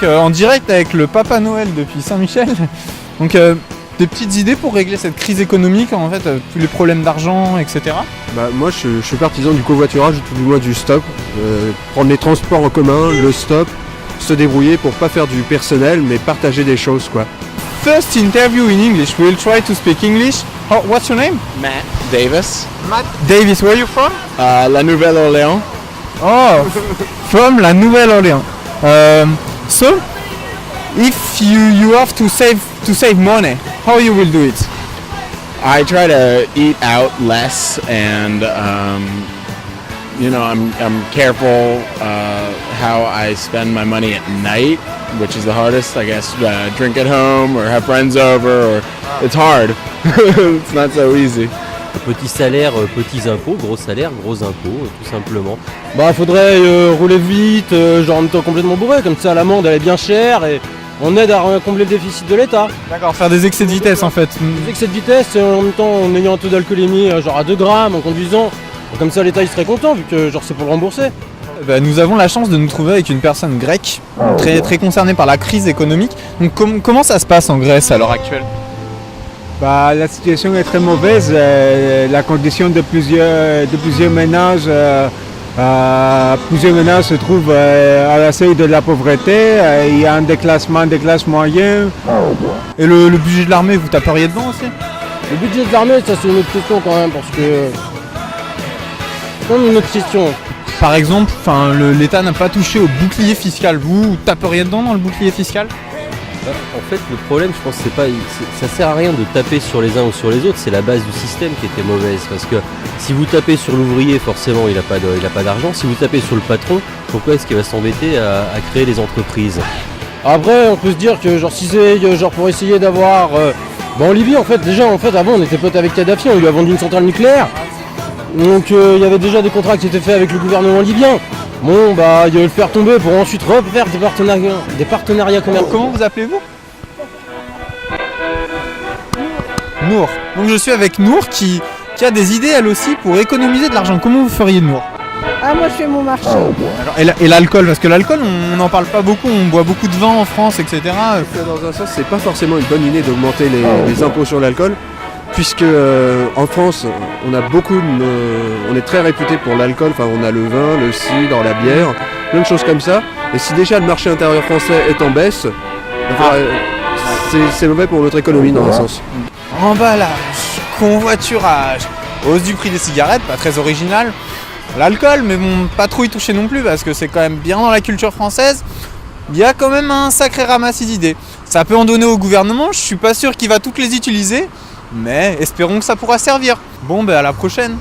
Donc en direct avec le Papa Noël depuis Saint-Michel. Donc des petites idées pour régler cette crise économique, en fait, tous les problèmes d'argent, etc. Moi je suis partisan du covoiturage, tout du moins du stop. Prendre les transports en commun, le stop, se débrouiller pour pas faire du personnel mais partager des choses quoi. First interview in English, we'll try to speak English. Oh, what's your name? Matt Davis. Matt Davis, where are you from? La Nouvelle-Orléans. Oh, from La Nouvelle-Orléans. So, if you have to save money, how you will do it? I try to eat out less and I'm careful how I spend my money at night, which is the hardest, I guess. Drink at home or have friends over, or it's hard. It's not so easy. Petit salaire, petits impôts, gros salaire, gros impôts, tout simplement. Faudrait rouler vite, genre en étant complètement bourré, comme ça l'amende elle est bien chère et on aide à combler le déficit de l'État. D'accord, faire des excès de vitesse en fait. Des excès de vitesse et en même temps en ayant un taux d'alcoolémie genre à 2 grammes en conduisant. Comme ça l'État il serait content vu que genre c'est pour le rembourser. Nous avons la chance de nous trouver avec une personne grecque, très, très concernée par la crise économique. Donc comment ça se passe en Grèce à l'heure actuelle? La situation est très mauvaise. La condition de plusieurs ménages se trouvent à la seuil de la pauvreté. Il y a un déclassement des classes moyennes. Et le budget de l'armée, vous taperiez dedans aussi? Le budget de l'armée, ça c'est une autre question quand même, parce que... C'est une autre question. Par exemple, l'État n'a pas touché au bouclier fiscal. Vous taperiez dedans dans le bouclier fiscal? En fait, le problème, je pense, ça sert à rien de taper sur les uns ou sur les autres. C'est la base du système qui était mauvaise. Parce que si vous tapez sur l'ouvrier, forcément, il n'a pas d'argent. Si vous tapez sur le patron, pourquoi est-ce qu'il va s'embêter à créer les entreprises? Après, on peut se dire que si c'est pour essayer d'avoir... en Libye, en fait, avant, on était potes avec Kadhafi, on lui a vendu une centrale nucléaire. Donc, il y avait déjà des contrats qui étaient faits avec le gouvernement libyen. Il va le faire tomber pour ensuite refaire des partenariats commerciaux. Comment vous appelez-vous? Nour. Donc je suis avec Nour qui a des idées elle aussi pour économiser de l'argent. Comment vous feriez Nour? Moi je fais mon marché. Alors, et l'alcool, parce que l'alcool on n'en parle pas beaucoup, on boit beaucoup de vin en France, etc. Dans un sens, c'est pas forcément une bonne idée d'augmenter les impôts sur l'alcool, puisque en France, on est très réputé pour l'alcool, on a le vin, le cidre, la bière, plein de choses comme ça. Et si déjà le marché intérieur français est en baisse, c'est mauvais pour notre économie dans un sens. Emballage, convoiturage, hausse du prix des cigarettes, pas très original. L'alcool, mais pas trop y toucher non plus parce que c'est quand même bien dans la culture française. Il y a quand même un sacré ramassis d'idées. Ça peut en donner au gouvernement, je suis pas sûr qu'il va toutes les utiliser, mais espérons que ça pourra servir. À la prochaine.